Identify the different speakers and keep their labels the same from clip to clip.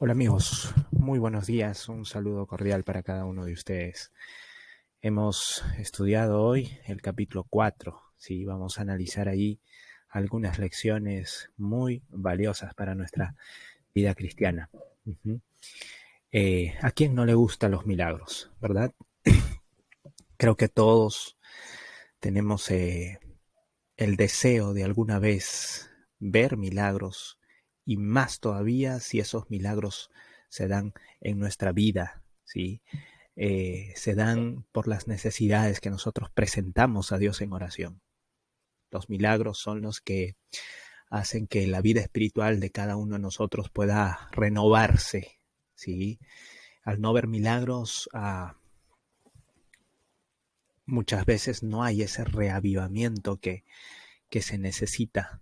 Speaker 1: Hola amigos, muy buenos días, un saludo cordial para cada uno de ustedes. Hemos estudiado hoy el capítulo 4, ¿sí? Vamos a analizar ahí algunas lecciones muy valiosas para nuestra vida cristiana. Ujú. ¿A quién no le gustan los milagros, verdad? Creo que todos tenemos el deseo de alguna vez ver milagros y más todavía si esos milagros se dan en nuestra vida, ¿sí? Se dan por las necesidades que nosotros presentamos a Dios en oración. Los milagros son los que hacen que la vida espiritual de cada uno de nosotros pueda renovarse, ¿sí? Al no ver milagros, muchas veces no hay ese reavivamiento que se necesita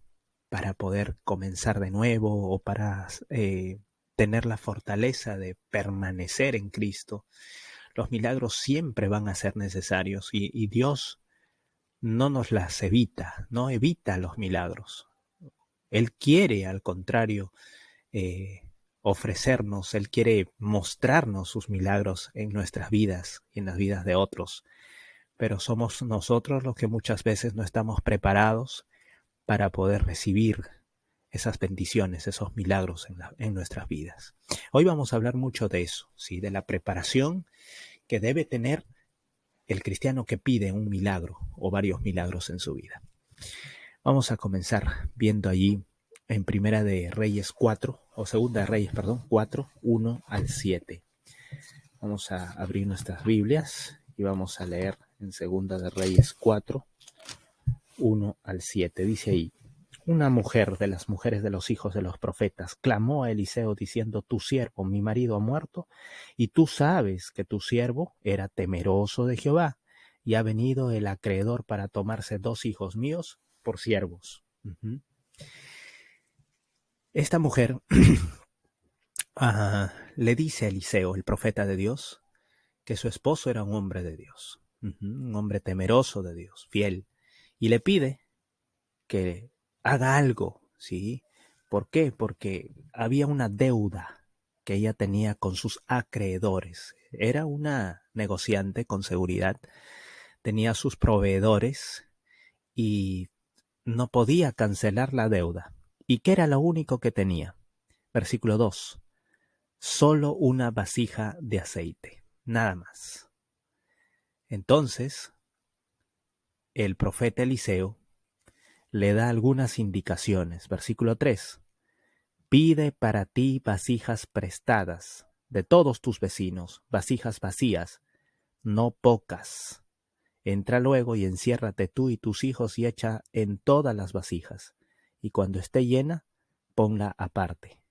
Speaker 1: para poder comenzar de nuevo o para tener la fortaleza de permanecer en Cristo. Los milagros siempre van a ser necesarios y Dios no nos las evita, no evita los milagros. Él quiere, al contrario, eh, ofrecernos, Él quiere mostrarnos sus milagros en nuestras vidas y en las vidas de otros, pero somos nosotros los que muchas veces no estamos preparados para poder recibir esas bendiciones, esos milagros en nuestras vidas. Hoy vamos a hablar mucho de eso, ¿sí? De la preparación que debe tener el cristiano que pide un milagro o varios milagros en su vida. Vamos a comenzar viendo allí en Primera de Reyes 4, o Segunda de Reyes, perdón, 4, 1 al 7. Vamos a abrir nuestras Biblias y vamos a leer en Segunda de Reyes 4, 1 al 7. Dice ahí: una mujer de las mujeres de los hijos de los profetas clamó a Eliseo diciendo: tu siervo, mi marido, ha muerto, y tú sabes que tu siervo era temeroso de Jehová, y ha venido el acreedor para tomarse 2 hijos míos por siervos. Esta mujer le dice a Eliseo, el profeta de Dios, que su esposo era un hombre de Dios, un hombre temeroso de Dios, fiel, y le pide que haga algo, ¿sí? ¿Por qué? Porque había una deuda que ella tenía con sus acreedores. Era una negociante con seguridad, tenía sus proveedores y no podía cancelar la deuda. ¿Y qué era lo único que tenía? Versículo 2. Solo una vasija de aceite, nada más. Entonces, el profeta Eliseo le da algunas indicaciones. Versículo 3. Pide para ti vasijas prestadas de todos tus vecinos, vasijas vacías, no pocas. Entra luego y enciérrate tú y tus hijos y echa en todas las vasijas, y cuando esté llena, ponla aparte.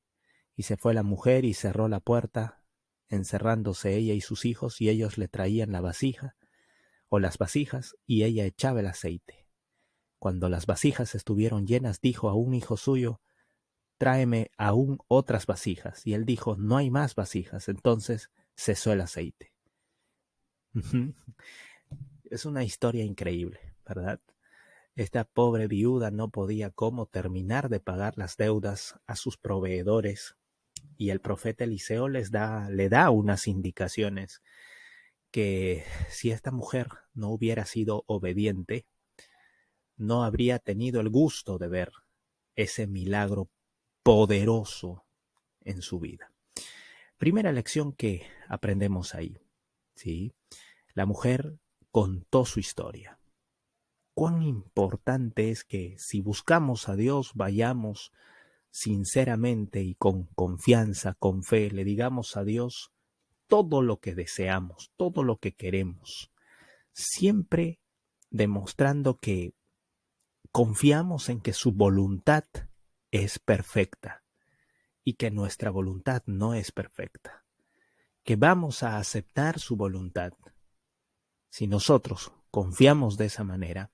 Speaker 1: Y se fue la mujer y cerró la puerta, encerrándose ella y sus hijos, y ellos le traían la vasija, o las vasijas, y ella echaba el aceite. Cuando las vasijas estuvieron llenas, dijo a un hijo suyo: tráeme aún otras vasijas. Y él dijo: no hay más vasijas. Entonces cesó el aceite. Es una historia increíble, ¿verdad? Esta pobre viuda no podía cómo terminar de pagar las deudas a sus proveedores, y el profeta Eliseo le da unas indicaciones que si esta mujer no hubiera sido obediente, no habría tenido el gusto de ver ese milagro poderoso en su vida. Primera lección que aprendemos ahí, ¿sí? La mujer contó su historia. Cuán importante es que si buscamos a Dios, vayamos sinceramente y con confianza, con fe, le digamos a Dios todo lo que deseamos, todo lo que queremos, siempre demostrando que confiamos en que su voluntad es perfecta y que nuestra voluntad no es perfecta, que vamos a aceptar su voluntad. Si nosotros confiamos de esa manera,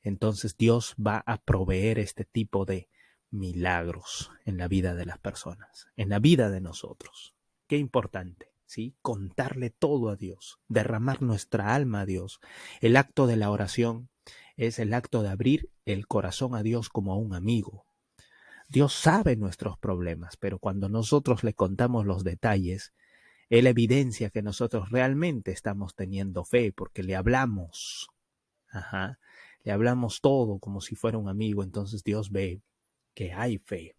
Speaker 1: entonces Dios va a proveer este tipo de milagros en la vida de las personas, en la vida de nosotros. Qué importante, ¿sí? Contarle todo a Dios, derramar nuestra alma a Dios. El acto de la oración es el acto de abrir el corazón a Dios como a un amigo, Dios sabe nuestros problemas, pero cuando nosotros le contamos los detalles, Él evidencia que nosotros realmente estamos teniendo fe porque le hablamos. Ajá. Le hablamos todo como si fuera un amigo, entonces Dios ve que hay fe.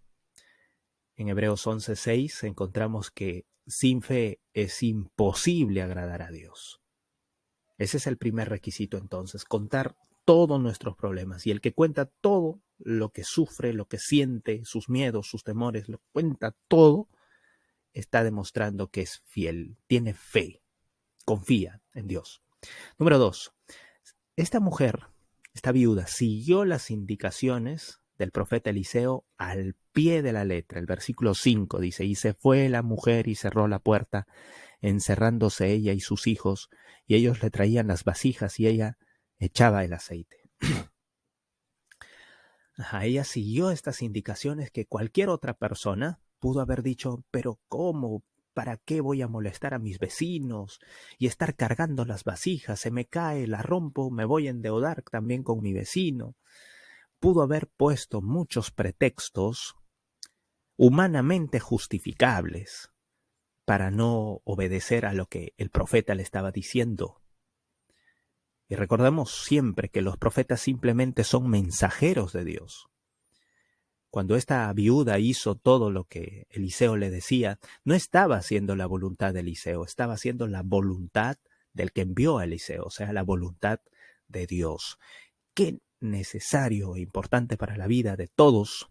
Speaker 1: En Hebreos 11:6 encontramos que sin fe es imposible agradar a Dios. Ese es el primer requisito entonces, contar todos nuestros problemas. Y el que cuenta todo lo que sufre, lo que siente, sus miedos, sus temores, lo cuenta todo, está demostrando que es fiel, tiene fe, confía en Dios. Número 2. Esta mujer, esta viuda, siguió las indicaciones del profeta Eliseo al pie de la letra. El versículo 5 dice, y se fue la mujer y cerró la puerta, encerrándose ella y sus hijos, y ellos le traían las vasijas y ella echaba el aceite. Ella siguió estas indicaciones que cualquier otra persona pudo haber dicho, pero ¿cómo? ¿Para qué voy a molestar a mis vecinos y estar cargando las vasijas? Se me cae, la rompo, me voy a endeudar también con mi vecino. Pudo haber puesto muchos pretextos humanamente justificables para no obedecer a lo que el profeta le estaba diciendo. Y recordemos siempre que los profetas simplemente son mensajeros de Dios. Cuando esta viuda hizo todo lo que Eliseo le decía, no estaba haciendo la voluntad de Eliseo, estaba haciendo la voluntad del que envió a Eliseo, o sea, la voluntad de Dios. Qué necesario e importante para la vida de todos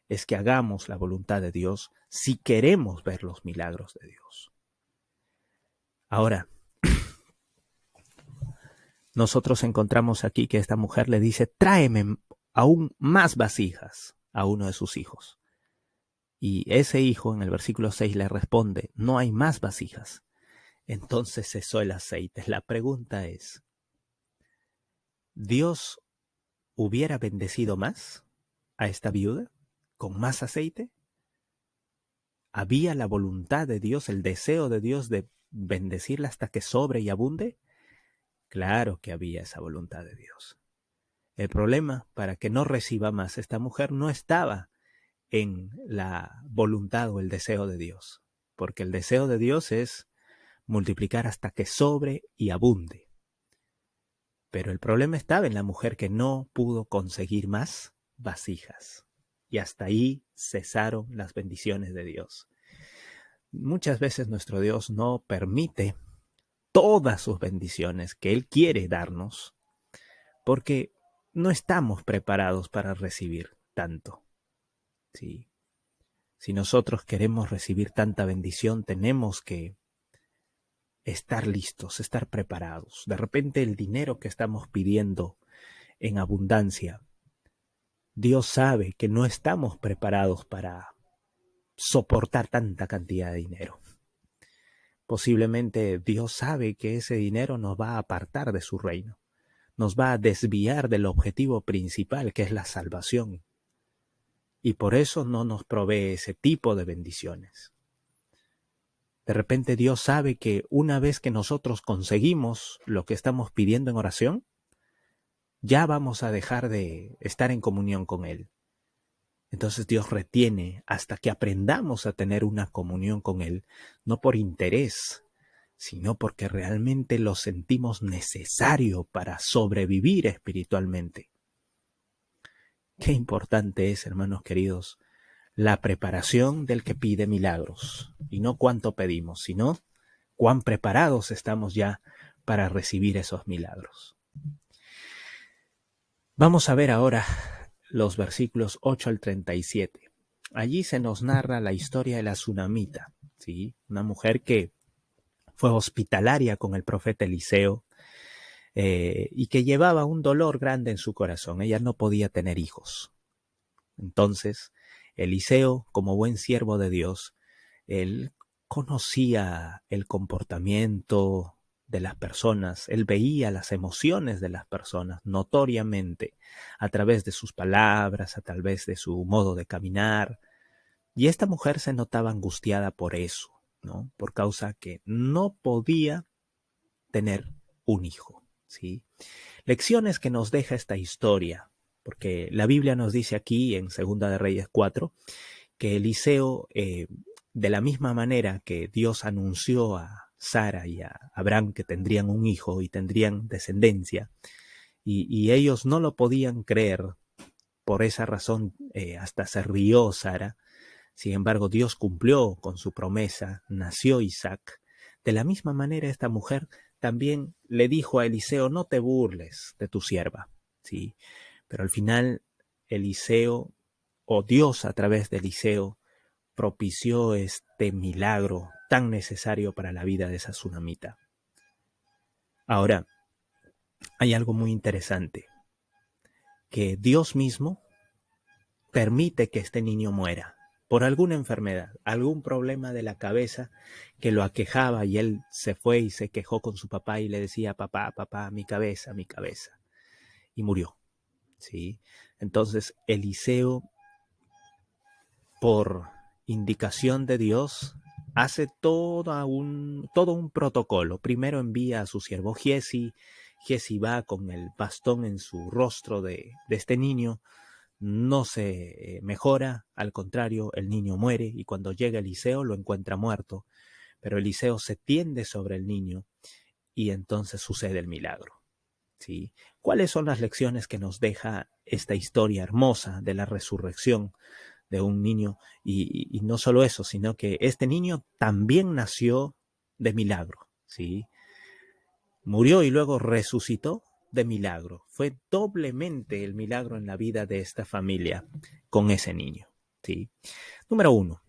Speaker 1: es que hagamos la voluntad de Dios si queremos ver los milagros de Dios. Ahora, nosotros encontramos aquí que esta mujer le dice, tráeme aún más vasijas a uno de sus hijos. Y ese hijo en el versículo 6 le responde, no hay más vasijas. Entonces cesó el aceite. La pregunta es, ¿Dios hubiera bendecido más a esta viuda con más aceite? ¿Había la voluntad de Dios, el deseo de Dios de bendecirla hasta que sobre y abunde? Claro que había esa voluntad de Dios. El problema para que no reciba más esta mujer no estaba en la voluntad o el deseo de Dios, porque el deseo de Dios es multiplicar hasta que sobre y abunde. Pero el problema estaba en la mujer que no pudo conseguir más vasijas. Y hasta ahí cesaron las bendiciones de Dios. Muchas veces nuestro Dios no permite todas sus bendiciones que Él quiere darnos porque no estamos preparados para recibir tanto. ¿Sí? Si nosotros queremos recibir tanta bendición, tenemos que estar listos, estar preparados. De repente el dinero que estamos pidiendo en abundancia, Dios sabe que no estamos preparados para soportar tanta cantidad de dinero. Posiblemente Dios sabe que ese dinero nos va a apartar de su reino, nos va a desviar del objetivo principal que es la salvación. Y por eso no nos provee ese tipo de bendiciones. De repente Dios sabe que una vez que nosotros conseguimos lo que estamos pidiendo en oración, ya vamos a dejar de estar en comunión con Él. Entonces Dios retiene hasta que aprendamos a tener una comunión con Él, no por interés, sino porque realmente lo sentimos necesario para sobrevivir espiritualmente. Qué importante es, hermanos queridos, la preparación del que pide milagros, y no cuánto pedimos, sino cuán preparados estamos ya para recibir esos milagros. Vamos a ver ahora los versículos 8 al 37. Allí se nos narra la historia de la Sunamita, ¿sí? Una mujer que fue hospitalaria con el profeta Eliseo y que llevaba un dolor grande en su corazón. Ella no podía tener hijos. Entonces, Eliseo, como buen siervo de Dios, él conocía el comportamiento de las personas, él veía las emociones de las personas notoriamente a través de sus palabras, a través de su modo de caminar. Y esta mujer se notaba angustiada por eso, ¿no? Por causa que no podía tener un hijo, ¿sí? Lecciones que nos deja esta historia. porque la Biblia nos dice aquí en Segunda de Reyes 4 que Eliseo, de la misma manera que Dios anunció a Sara y a Abraham que tendrían un hijo y tendrían descendencia, y ellos no lo podían creer, por esa razón hasta se rió Sara. Sin embargo, Dios cumplió con su promesa, nació Isaac. De la misma manera, esta mujer también le dijo a Eliseo, no te burles de tu sierva, ¿sí? Pero al final, Eliseo, o Dios a través de Eliseo, propició este milagro tan necesario para la vida de esa tsunamita. Ahora, hay algo muy interesante, que Dios mismo permite que este niño muera por alguna enfermedad, algún problema de la cabeza que lo aquejaba, y él se fue y se quejó con su papá y le decía, papá, papá, mi cabeza, y murió, ¿sí? Entonces Eliseo, por indicación de Dios, hace todo un protocolo. Primero envía a su siervo Giesi. Giesi va con el bastón en su rostro de este niño. No se mejora, al contrario, el niño muere, y cuando llega Eliseo lo encuentra muerto. Pero Eliseo se tiende sobre el niño y entonces sucede el milagro, ¿sí? ¿Cuáles son las lecciones que nos deja esta historia hermosa de la resurrección de un niño? Y no solo eso, sino que este niño también nació de milagro, ¿sí? Murió y luego resucitó de milagro. Fue doblemente el milagro en la vida de esta familia con ese niño, ¿sí? Número 1.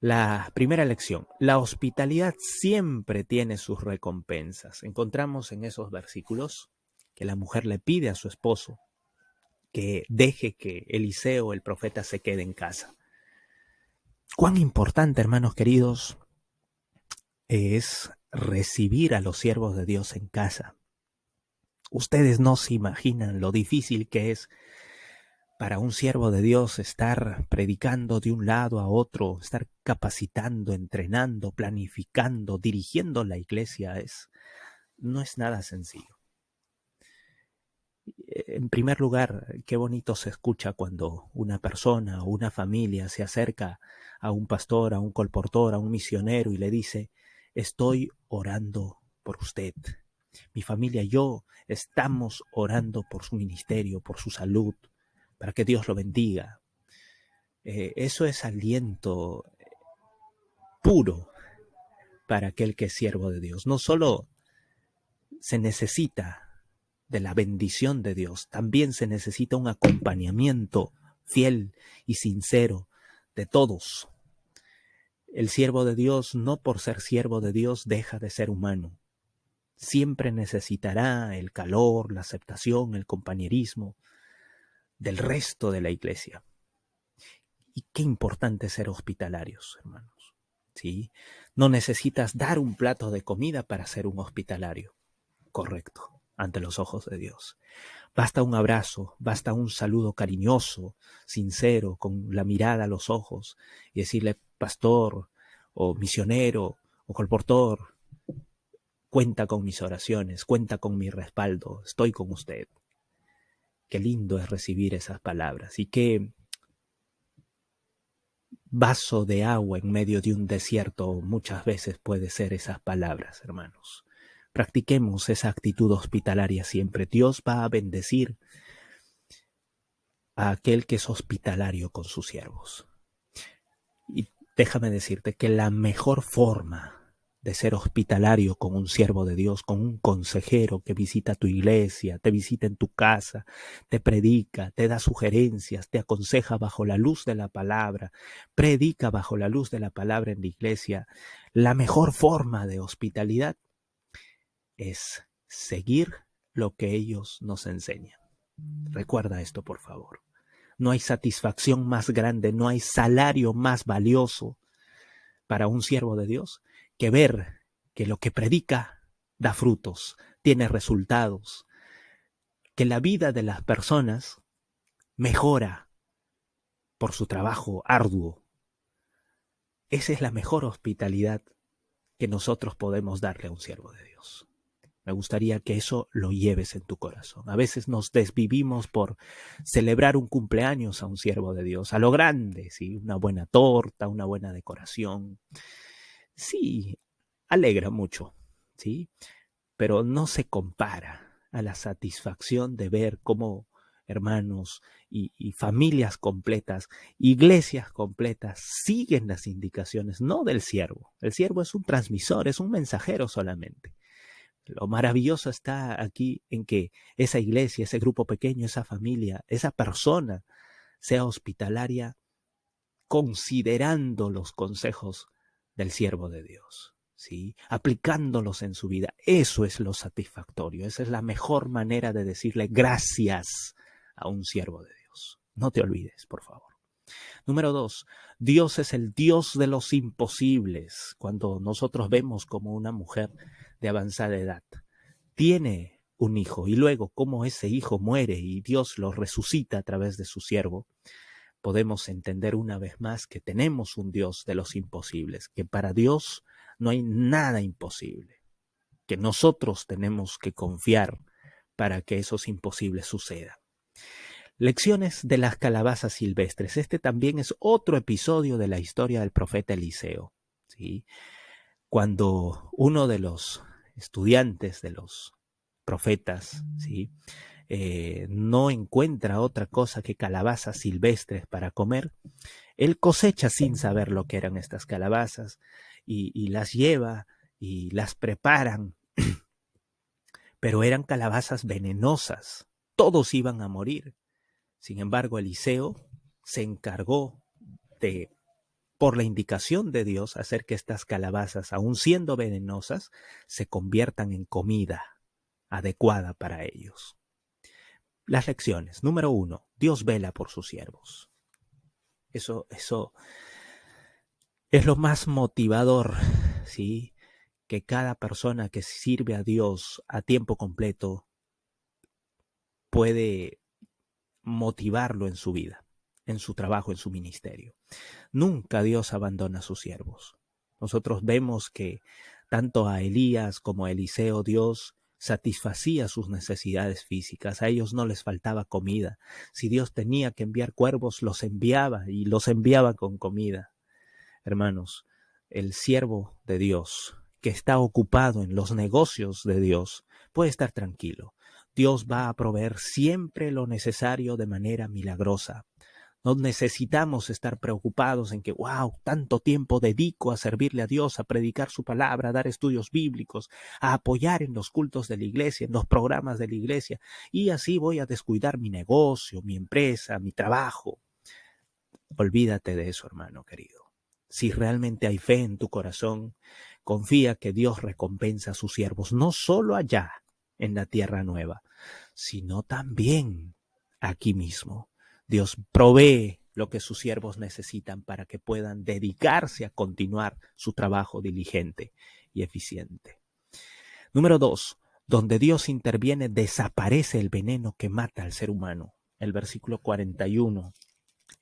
Speaker 1: La primera lección. La hospitalidad siempre tiene sus recompensas. Encontramos en esos versículos que la mujer le pide a su esposo que deje que Eliseo, el profeta, se quede en casa. Cuán importante, hermanos queridos, es recibir a los siervos de Dios en casa. Ustedes no se imaginan lo difícil que es para un siervo de Dios estar predicando de un lado a otro, estar capacitando, entrenando, planificando, dirigiendo la iglesia. No es nada sencillo. En primer lugar, qué bonito se escucha cuando una persona o una familia se acerca a un pastor, a un colportor, a un misionero y le dice, estoy orando por usted. Mi familia y yo estamos orando por su ministerio, por su salud, para que Dios lo bendiga. Eso es aliento puro para aquel que es siervo de Dios. No solo se necesita de la bendición de Dios, también se necesita un acompañamiento fiel y sincero de todos. El siervo de Dios, no por ser siervo de Dios, deja de ser humano. Siempre necesitará el calor, la aceptación, el compañerismo del resto de la iglesia. Y qué importante ser hospitalarios, hermanos, ¿sí? No necesitas dar un plato de comida para ser un hospitalario correcto ante los ojos de Dios. Basta un abrazo, basta un saludo cariñoso, sincero, con la mirada a los ojos, y decirle, pastor, o misionero, o colportor, cuenta con mis oraciones, cuenta con mi respaldo, estoy con usted. Qué lindo es recibir esas palabras, y qué vaso de agua en medio de un desierto muchas veces puede ser esas palabras, hermanos. Practiquemos esa actitud hospitalaria siempre. Dios va a bendecir a aquel que es hospitalario con sus siervos. Y déjame decirte que la mejor forma de ser hospitalario con un siervo de Dios, con un consejero que visita tu iglesia, te visita en tu casa, te predica, te da sugerencias, te aconseja bajo la luz de la palabra, predica bajo la luz de la palabra en la iglesia. La mejor forma de hospitalidad es seguir lo que ellos nos enseñan. Recuerda esto, por favor. No hay satisfacción más grande, no hay salario más valioso para un siervo de Dios que ver que lo que predica da frutos, tiene resultados, que la vida de las personas mejora por su trabajo arduo. Esa es la mejor hospitalidad que nosotros podemos darle a un siervo de Dios. Me gustaría que eso lo lleves en tu corazón. A veces nos desvivimos por celebrar un cumpleaños a un siervo de Dios, a lo grande, ¿sí? Una buena torta, una buena decoración. Sí, alegra mucho, ¿sí? Pero no se compara a la satisfacción de ver cómo hermanos y familias completas, iglesias completas, siguen las indicaciones, no del siervo. El siervo es un transmisor, es un mensajero solamente. Lo maravilloso está aquí en que esa iglesia, ese grupo pequeño, esa familia, esa persona sea hospitalaria considerando los consejos del siervo de Dios, ¿sí? Aplicándolos en su vida. Eso es lo satisfactorio. Esa es la mejor manera de decirle gracias a un siervo de Dios. No te olvides, por favor. Número 2, Dios es el Dios de los imposibles. Cuando nosotros vemos como una mujer de avanzada edad tiene un hijo y luego cómo ese hijo muere y Dios lo resucita a través de su siervo, podemos entender una vez más que tenemos un Dios de los imposibles, que para Dios no hay nada imposible, que nosotros tenemos que confiar para que esos imposibles sucedan. Lecciones de las calabazas silvestres. Este también es otro episodio de la historia del profeta Eliseo, ¿sí? Cuando uno de los estudiantes de los profetas, ¿sí? No encuentra otra cosa que calabazas silvestres para comer, él cosecha sin saber lo que eran estas calabazas y las lleva y las preparan, pero eran calabazas venenosas, todos iban a morir. Sin embargo, Eliseo se encargó de, por la indicación de Dios, hacer que estas calabazas, aun siendo venenosas, se conviertan en comida adecuada para ellos. Las lecciones. Número 1, Dios vela por sus siervos. Eso es lo más motivador, ¿sí? Que cada persona que sirve a Dios a tiempo completo puede motivarlo en su vida, en su trabajo, en su ministerio. Nunca Dios abandona a sus siervos. Nosotros vemos que tanto a Elías como a Eliseo Dios satisfacía sus necesidades físicas. A ellos no les faltaba comida. Si Dios tenía que enviar cuervos, los enviaba y los enviaba con comida. Hermanos, el siervo de Dios que está ocupado en los negocios de Dios puede estar tranquilo. Dios va a proveer siempre lo necesario de manera milagrosa. No necesitamos estar preocupados en que, wow, tanto tiempo dedico a servirle a Dios, a predicar su palabra, a dar estudios bíblicos, a apoyar en los cultos de la iglesia, en los programas de la iglesia, y así voy a descuidar mi negocio, mi empresa, mi trabajo. Olvídate de eso, hermano querido. Si realmente hay fe en tu corazón, confía que Dios recompensa a sus siervos, no solo allá en la tierra nueva, sino también aquí mismo. Dios provee lo que sus siervos necesitan para que puedan dedicarse a continuar su trabajo diligente y eficiente. Número 2, donde Dios interviene, desaparece el veneno que mata al ser humano. El versículo 41,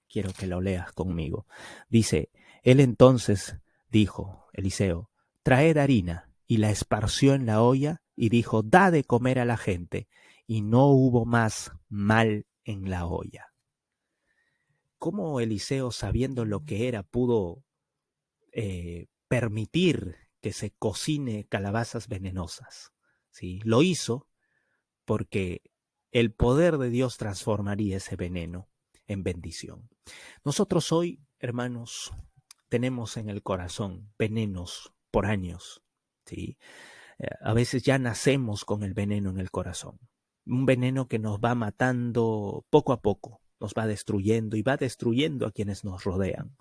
Speaker 1: quiero que lo leas conmigo. Dice, él entonces dijo, Eliseo, traed harina, y la esparció en la olla, y dijo, da de comer a la gente, y no hubo más mal en la olla. ¿Cómo Eliseo, sabiendo lo que era, pudo permitir que se cocine calabazas venenosas? ¿Sí? Lo hizo porque el poder de Dios transformaría ese veneno en bendición. Nosotros hoy, hermanos, tenemos en el corazón venenos por años, ¿sí? A veces ya nacemos con el veneno en el corazón, un veneno que nos va matando poco a poco, nos va destruyendo y va destruyendo a quienes nos rodean,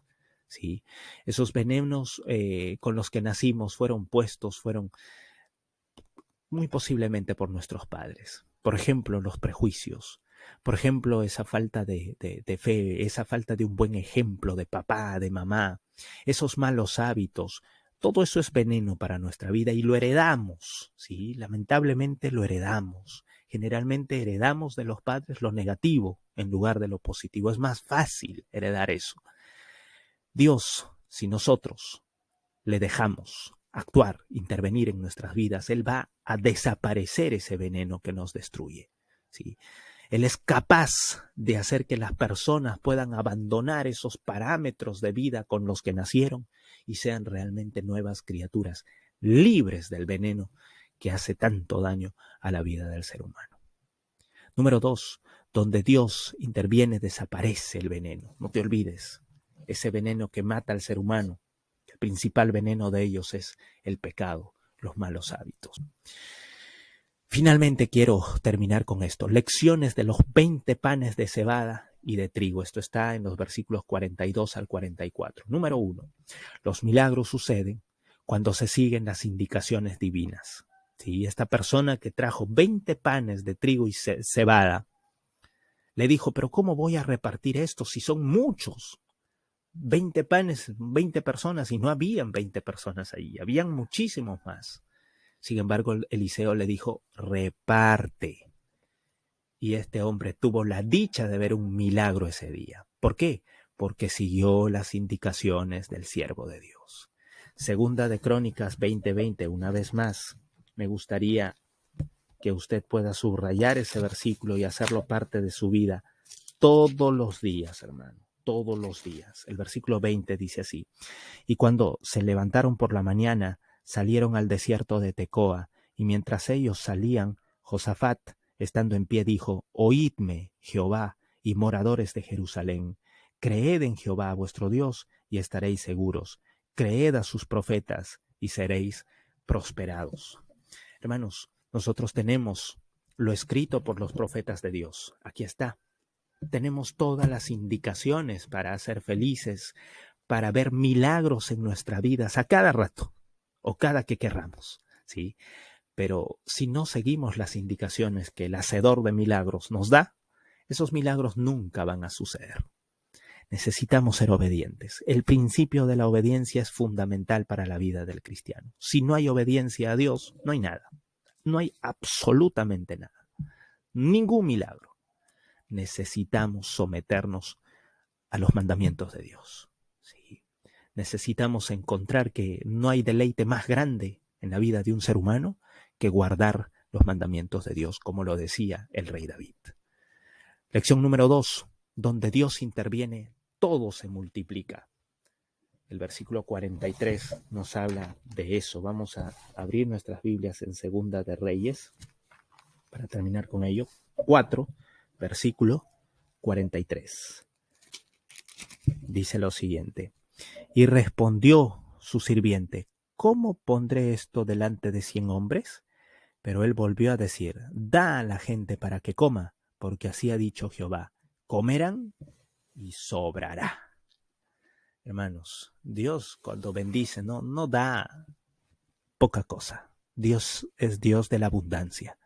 Speaker 1: ¿sí? Esos venenos con los que nacimos fueron muy posiblemente por nuestros padres. Por ejemplo, los prejuicios. Por ejemplo, esa falta de fe, esa falta de un buen ejemplo de papá, de mamá, esos malos hábitos. Todo eso es veneno para nuestra vida y lo heredamos, ¿sí? Lamentablemente lo heredamos. Generalmente heredamos de los padres lo negativo en lugar de lo positivo. Es más fácil heredar eso. Dios, si nosotros le dejamos actuar, intervenir en nuestras vidas. Él va a desaparecer ese veneno que nos destruye, ¿sí? Él es capaz de hacer que las personas puedan abandonar esos parámetros de vida con los que nacieron y sean realmente nuevas criaturas, libres del veneno que hace tanto daño a la vida del ser humano. Número 2, donde Dios interviene, desaparece el veneno. No te olvides, ese veneno que mata al ser humano, el principal veneno de ellos es el pecado, los malos hábitos. Finalmente quiero terminar con esto. Lecciones de los 20 panes de cebada y de trigo. Esto está en los versículos 42 al 44. Número 1. Los milagros suceden cuando se siguen las indicaciones divinas. ¿Sí? Esta persona que trajo 20 panes de trigo y cebada le dijo, pero ¿cómo voy a repartir esto si son muchos? 20 panes, 20 personas, y no habían 20 personas ahí, habían muchísimos más. Sin embargo, Eliseo le dijo, reparte. Y este hombre tuvo la dicha de ver un milagro ese día. ¿Por qué? Porque siguió las indicaciones del siervo de Dios. Segunda de Crónicas 20:20, una vez más, me gustaría que usted pueda subrayar ese versículo y hacerlo parte de su vida todos los días, hermano, todos los días. El versículo 20 dice así, y cuando se levantaron por la mañana, salieron al desierto de Tecoa, y mientras ellos salían, Josafat, estando en pie, dijo, oídme, Jehová, y moradores de Jerusalén, creed en Jehová vuestro Dios, y estaréis seguros, creed a sus profetas, y seréis prosperados. Hermanos, nosotros tenemos lo escrito por los profetas de Dios. Aquí está. Tenemos todas las indicaciones para ser felices, para ver milagros en nuestras vidas a cada rato o cada que querramos, ¿sí? Pero si no seguimos las indicaciones que el hacedor de milagros nos da, esos milagros nunca van a suceder. Necesitamos ser obedientes. El principio de la obediencia es fundamental para la vida del cristiano. Si no hay obediencia a Dios, no hay nada. No hay absolutamente nada. Ningún milagro. Necesitamos someternos a los mandamientos de Dios. ¿Sí? Necesitamos encontrar que no hay deleite más grande en la vida de un ser humano que guardar los mandamientos de Dios, como lo decía el rey David. Lección número 2, donde Dios interviene, todo se multiplica. El versículo 43 nos habla de eso. Vamos a abrir nuestras Biblias en Segunda de Reyes, para terminar con ello. 4, versículo 43. Dice lo siguiente, y respondió su sirviente, ¿cómo pondré esto delante de 100 hombres? Pero él volvió a decir, da a la gente para que coma, porque así ha dicho Jehová, comerán y sobrará. Hermanos, Dios cuando bendice no da poca cosa. Dios es Dios de la abundancia.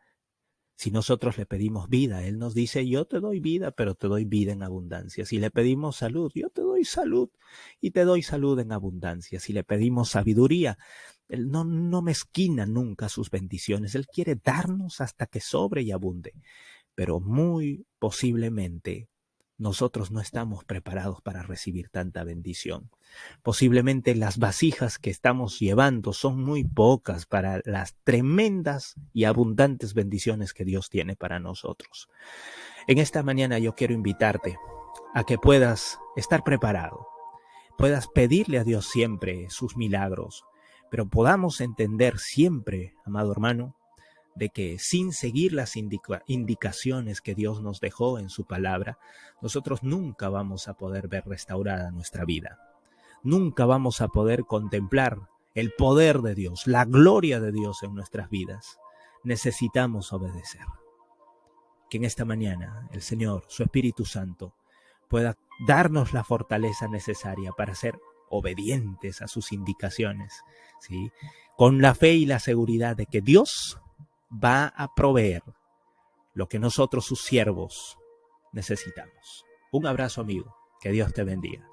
Speaker 1: Si nosotros le pedimos vida, Él nos dice, yo te doy vida, pero te doy vida en abundancia. Si le pedimos salud, yo te doy salud y te doy salud en abundancia. Si le pedimos sabiduría, Él no mezquina nunca sus bendiciones. Él quiere darnos hasta que sobre y abunde. Pero muy posiblemente nosotros no estamos preparados para recibir tanta bendición. Posiblemente las vasijas que estamos llevando son muy pocas para las tremendas y abundantes bendiciones que Dios tiene para nosotros. En esta mañana yo quiero invitarte a que puedas estar preparado, puedas pedirle a Dios siempre sus milagros, pero podamos entender siempre, amado hermano, de que sin seguir las indicaciones que Dios nos dejó en su palabra, nosotros nunca vamos a poder ver restaurada nuestra vida. Nunca vamos a poder contemplar el poder de Dios, la gloria de Dios en nuestras vidas. Necesitamos obedecer. Que en esta mañana el Señor, su Espíritu Santo, pueda darnos la fortaleza necesaria para ser obedientes a sus indicaciones, ¿sí? Con la fe y la seguridad de que Dios va a proveer lo que nosotros, sus siervos, necesitamos. Un abrazo, amigo. Que Dios te bendiga.